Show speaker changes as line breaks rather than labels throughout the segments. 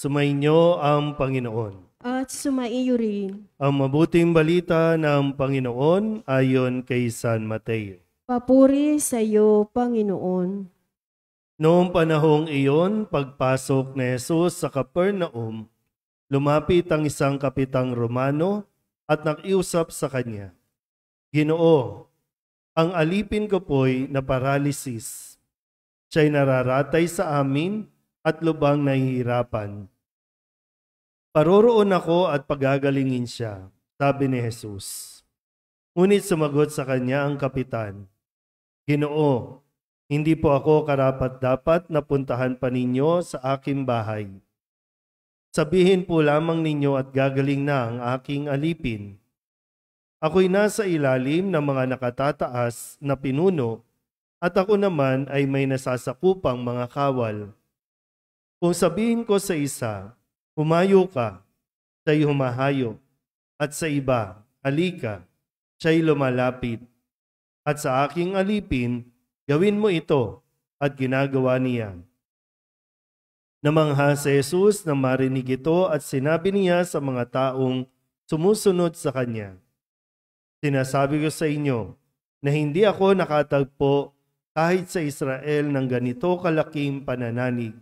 Sumainyo ang Panginoon.
At sumaiyo rin.
Ang mabuting balita ng Panginoon ayon kay San Mateo.
Papuri sa iyo, Panginoon.
Noong panahong iyon, pagpasok ni Jesus sa Capernaum, lumapit ang isang kapitang Romano at nakiusap sa kanya, "Ginoo, ang alipin ko po'y na paralysis. Siya'y nararatay sa amin at lubang nahihirapan. Paroroon ako at pagagalingin siya," sabi ni Jesus. Ngunit sumagot sa kanya ang kapitan, "Ginoo, hindi po ako karapat-dapat na puntahan pa ninyo sa aking bahay. Sabihin po lamang ninyo at gagaling na ang aking alipin. Ako'y nasa ilalim ng mga nakatataas na pinuno at ako naman ay may nasasakupang mga kawal. Kung sabihin ko sa isa, humayo ka, siya'y humahayo, at sa iba, halika, siya'y lumalapit. At sa aking alipin, gawin mo ito, at ginagawa niya." Namangha si Jesus na marinig ito at sinabi niya sa mga taong sumusunod sa kanya, "Sinasabi ko sa inyo na hindi ako nakatagpo kahit sa Israel ng ganito kalaking panananig.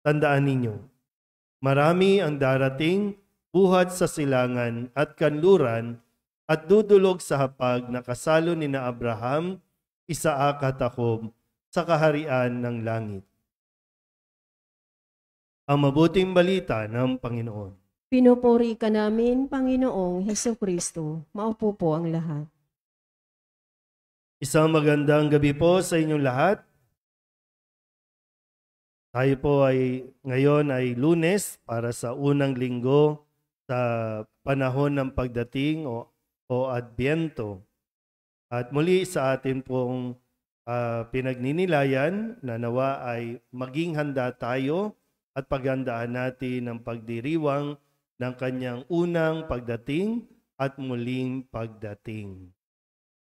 Tandaan ninyo, marami ang darating buhat sa silangan at kanluran at dudulog sa hapag na kasalo ni na Abraham, Isaak at Jacob sa kaharian ng langit." Ang mabuting balita ng Panginoon.
Pinupuri ka namin, Panginoong Hesukristo. Maupo po ang lahat.
Isang magandang gabi po sa inyong lahat. Tayo po ngayon ay Lunes para sa unang linggo sa panahon ng pagdating o Adbyento. At muli sa atin pong pinagninilayan na nawa ay maging handa tayo at paghandaan natin ang pagdiriwang ng kanyang unang pagdating at muling pagdating.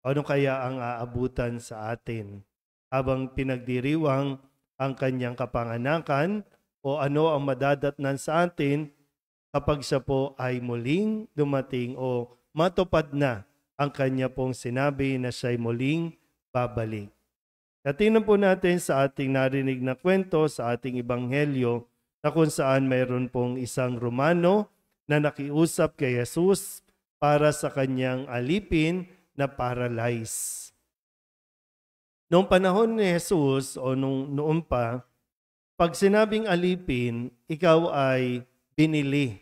Ano kaya ang aabutan sa atin habang pinagdiriwang ang kanyang kapanganakan o ano ang madadatnan sa atin kapag siya po ay muling dumating o matupad na ang kanya pong sinabi na siya'y muling babalik. Tingnan po natin sa ating narinig na kwento sa ating ebanghelyo na kung saan mayroon pong isang Romano na nakiusap kay Jesus para sa kanyang alipin na paralyzed. Noong panahon ni Jesus o noon pa, pag sinabing alipin, ikaw ay binili.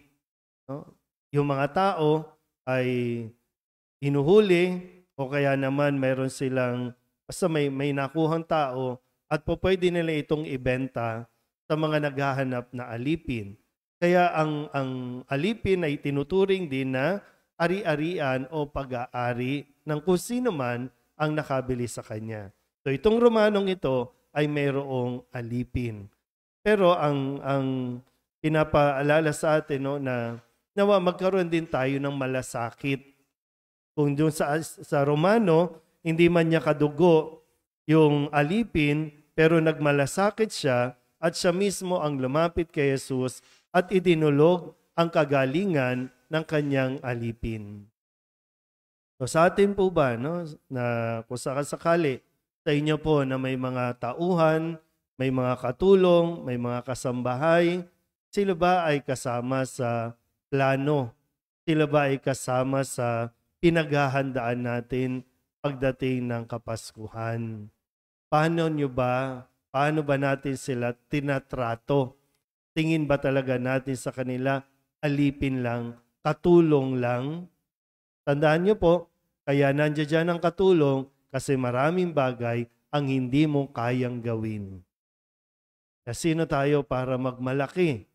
No? Yung mga tao ay hinuhuli o kaya naman mayroon silang, basta may nakuhang tao at po pwede nila itong ibenta sa mga naghahanap na alipin. Kaya ang alipin ay tinuturing din na ari-arian o pag-aari ng kung sino man ang nakabili sa kanya. So itong Romanong ito ay mayroong alipin. Pero ang pinapaalala sa atin na nawa magkaroon din tayo ng malasakit. Kung doon sa Romano, hindi man niya kadugo yung alipin, pero nagmalasakit siya at siya mismo ang lumapit kay Jesus at idinulog ang kagalingan ng kanyang alipin. So sa atin po ba, na kung sakali sa inyo po na may mga tauhan, may mga katulong, may mga kasambahay, sila ba ay kasama sa plano? Sila ba ay kasama sa pinaghahandaan natin pagdating ng Kapaskuhan? Paano ba natin sila tinatrato? Tingin ba talaga natin sa kanila alipin lang, katulong lang? Tandaan niyo po, kaya nandiyan dyan ang katulong kasi maraming bagay ang hindi mo kayang gawin. Sino tayo para magmalaki?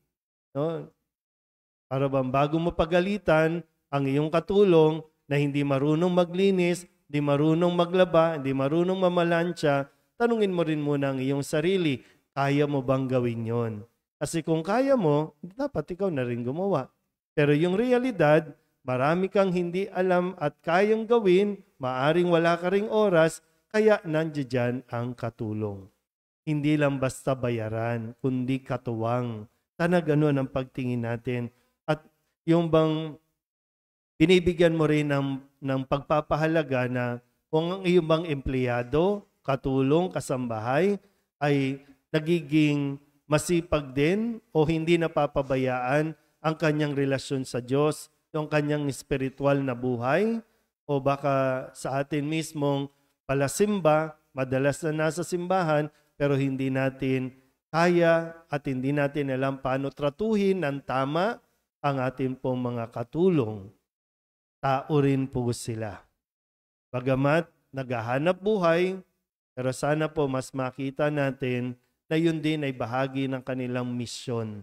No? Para bang bago mo pagalitan ang iyong katulong na hindi marunong maglinis, hindi marunong maglaba, hindi marunong mamalansya, tanungin mo rin muna ang iyong sarili, kaya mo bang gawin yon? Kasi kung kaya mo, dapat ikaw na rin gumawa. Pero yung realidad, marami kang hindi alam at kayang gawin, maaring wala ka ring oras, kaya nandiyan ang katulong. Hindi lang basta bayaran, kundi katuwang. sana ganun ang pagtingin natin. At yung bang binibigyan mo rin ng pagpapahalaga na kung ang iyong bang empleyado, katulong, kasambahay ay nagiging masipag din o hindi napapabayaan ang kanyang relasyon sa Diyos, yung kanyang spiritual na buhay, o baka sa atin mismong palasimba, madalas na nasa simbahan, pero hindi natin kaya at hindi natin alam paano tratuhin ng tama ang ating pong mga katulong. Tao rin po sila. Bagamat naghahanap buhay, pero sana po mas makita natin na yun din ay bahagi ng kanilang misyon.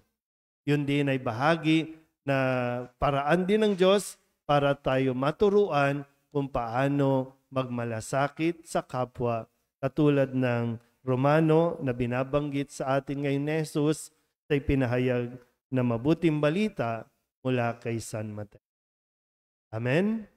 Yun din ay bahagi na paraan din ng Diyos para tayo maturuan kung paano magmalasakit sa kapwa. Katulad ng Romano na binabanggit sa atin ngayon ni Jesus sa ipinahayag na mabuting balita mula kay San Mateo. Amen?